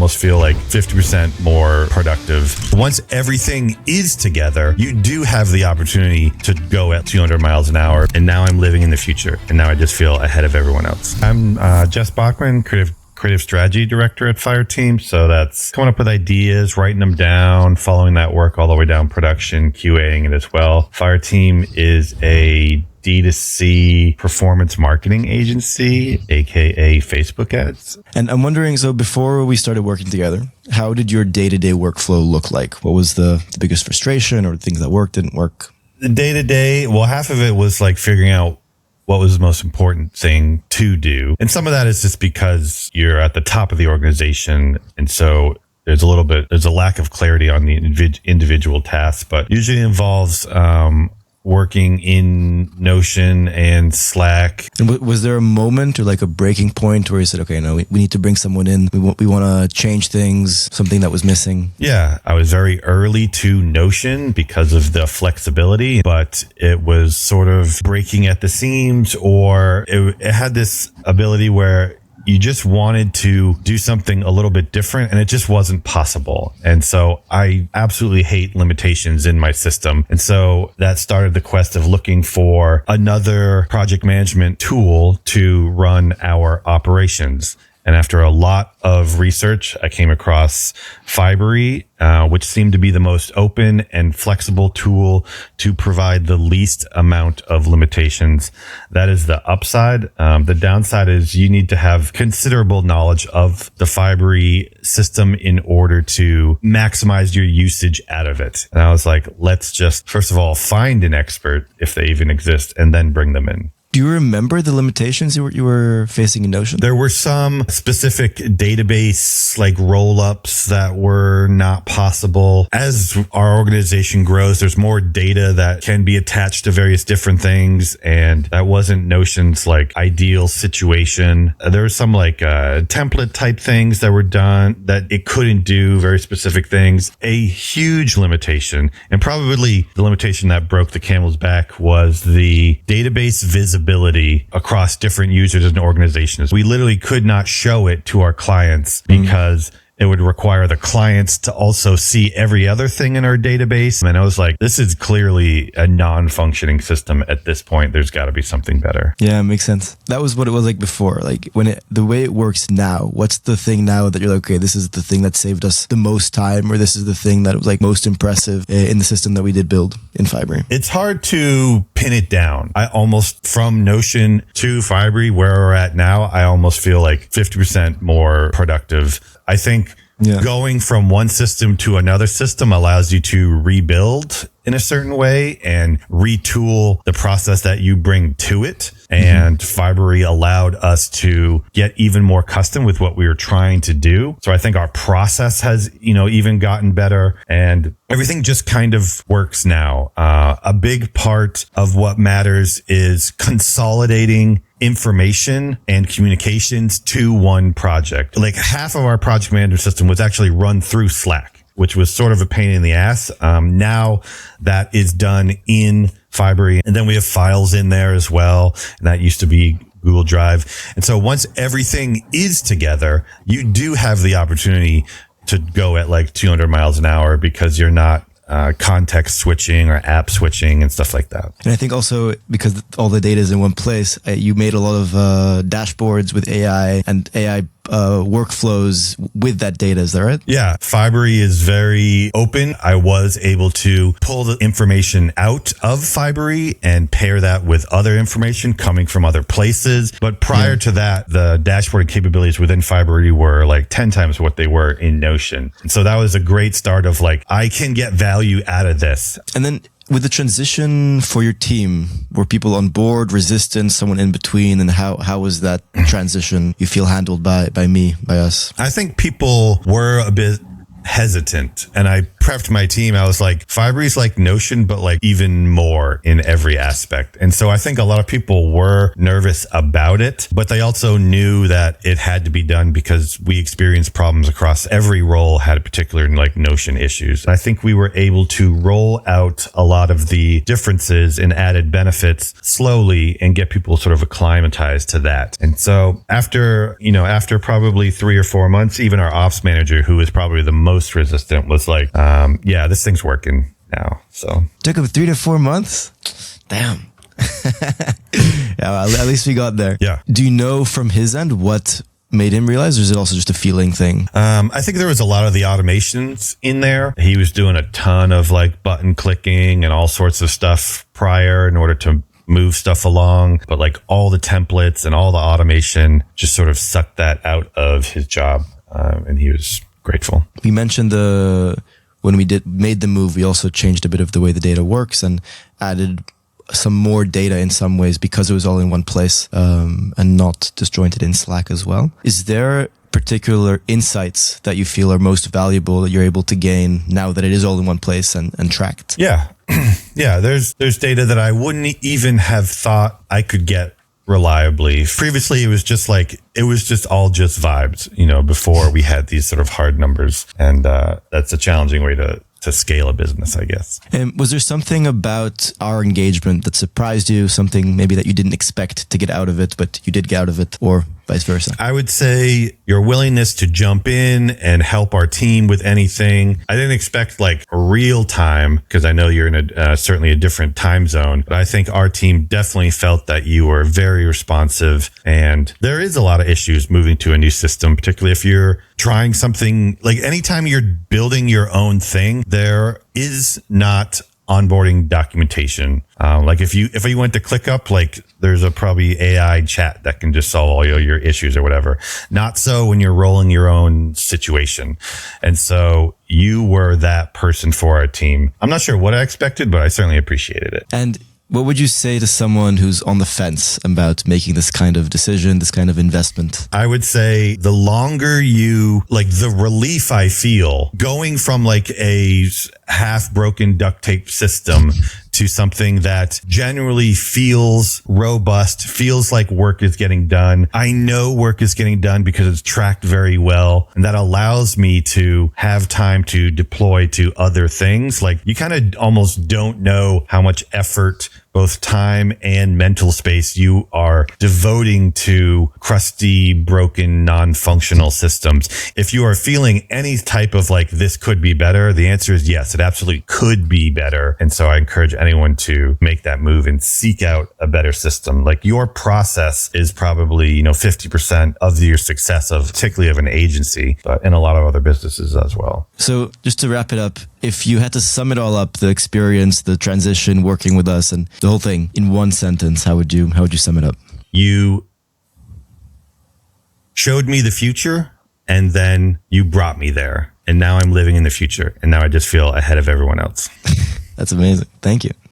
almost feel like 50% more productive. Once everything is together, you do have the opportunity to go at 200 miles an hour. And now I'm living in the future. And now I just feel ahead of everyone else. I'm Jess Bachman, creative strategy director at FireTeam. So that's coming up with ideas, writing them down, following that work all the way down production, QAing it as well. FireTeam is a D2C performance marketing agency, aka Facebook ads. And I'm wondering, so before we started working together, how did your day-to-day workflow look like? What was the biggest frustration or things that worked, didn't work? The day-to-day, well, half of it was like figuring out what was the most important thing to do. And some of that is just because you're at the top of the organization. And so there's a lack of clarity on the individual tasks, but usually involves working in Notion and Slack. And was there a moment or like a breaking point where you said, okay, no, we need to bring someone in. We want to change things, something that was missing? Yeah, I was very early to Notion because of the flexibility, but it was sort of breaking at the seams, or it had this ability where you just wanted to do something a little bit different and it just wasn't possible. And so I absolutely hate limitations in my system. And so that started the quest of looking for another project management tool to run our operations. And after a lot of research, I came across Fibery, which seemed to be the most open and flexible tool to provide the least amount of limitations. That is the upside. The downside is you need to have considerable knowledge of the Fibery system in order to maximize your usage out of it. And I was like, let's just, first of all, find an expert if they even exist, and then bring them in. Do you remember the limitations you were facing in Notion? There were some specific database like roll-ups that were not possible. As our organization grows, there's more data that can be attached to various different things, and that wasn't Notion's like ideal situation. There were some like template type things that were done that it couldn't do, very specific things. A huge limitation, and probably the limitation that broke the camel's back, was the database visibility across different users and organizations. We literally could not show it to our clients because it would require the clients to also see every other thing in our database. And I was like, this is clearly a non-functioning system at this point. There's got to be something better. Yeah, it makes sense. That was what it was like before. Like the way it works now, what's the thing now that you're like, okay, this is the thing that saved us the most time, or this is the thing that was like most impressive in the system that we did build in Fibery? It's hard to pin it down. I almost, from Notion to Fibery, where we're at now, I almost feel like 50% more productive. I think going from one system to another system allows you to rebuild in a certain way and retool the process that you bring to it. And Fibery allowed us to get even more custom with what we were trying to do. So I think our process has, even gotten better, and everything just kind of works now. A big part of what matters is consolidating information and communications to one project. Like half of our project management system was actually run through Slack, which was sort of a pain in the ass. Now that is done in Fibery. And then we have files in there as well. And that used to be Google Drive. And so once everything is together, you do have the opportunity to go at like 200 miles an hour because you're not context switching or app switching and stuff like that. And I think also because all the data is in one place, you made a lot of dashboards with AI and AI workflows with that data. Is that right? Yeah. Fibery is very open. I was able to pull the information out of Fibery and pair that with other information coming from other places. But prior to that, the dashboarding capabilities within Fibery were like 10 times what they were in Notion. And so that was a great start of like, I can get value out of this. And then with the transition for your team, were people on board, resistant, someone in between? And how was that transition you feel handled by us? I think people were a bit hesitant, and I prepped my team, I was like, Fibery's like Notion, but like even more in every aspect. And so I think a lot of people were nervous about it, but they also knew that it had to be done because we experienced problems across every role had a particular like Notion issues. I think we were able to roll out a lot of the differences and added benefits slowly and get people sort of acclimatized to that. And so after probably 3 or 4 months, even our ops manager, who was probably the most resistant, was like, yeah, this thing's working now. So took him 3 to 4 months. Damn. Yeah, well, at least we got there. Yeah. Do you know from his end what made him realize, or is it also just a feeling thing? I think there was a lot of the automations in there. He was doing a ton of like button clicking and all sorts of stuff prior in order to move stuff along, but like all the templates and all the automation just sort of sucked that out of his job, and he was grateful. We mentioned when we made the move, we also changed a bit of the way the data works and added some more data in some ways because it was all in one place, and not disjointed in Slack as well. Is there particular insights that you feel are most valuable that you're able to gain now that it is all in one place and tracked? Yeah. Yeah. There's data that I wouldn't even have thought I could get reliably. Previously, it was just all vibes, before we had these sort of hard numbers. And that's a challenging way to scale a business, I guess. And was there something about our engagement that surprised you, something maybe that you didn't expect to get out of it, but you did get out of it, or vice versa? I would say your willingness to jump in and help our team with anything. I didn't expect like real time, because I know you're in certainly a different time zone, but I think our team definitely felt that you were very responsive. And there is a lot of issues moving to a new system, particularly if you're trying something, like anytime you're building your own thing, there is not onboarding documentation. Like if you went to ClickUp, like there's a probably AI chat that can just solve all your issues or whatever. Not so when you're rolling your own situation. And so you were that person for our team. I'm not sure what I expected, but I certainly appreciated it. And what would you say to someone who's on the fence about making this kind of decision, this kind of investment? I would say the longer the relief I feel going from like a half broken duct tape system to something that generally feels robust, feels like work is getting done. I know work is getting done because it's tracked very well. And that allows me to have time to deploy to other things. Like you kind of almost don't know how much effort, both time and mental space, you are devoting to crusty, broken, non-functional systems. If you are feeling any type of like, this could be better, the answer is yes, it absolutely could be better. And so I encourage anyone to make that move and seek out a better system. Like your process is probably, 50% of your success particularly of an agency, but in a lot of other businesses as well. So just to wrap it up, if you had to sum it all up, the experience, the transition, working with us, and the whole thing in one sentence, how would you sum it up? You showed me the future, and then you brought me there. And now I'm living in the future. And now I just feel ahead of everyone else. That's amazing. Thank you.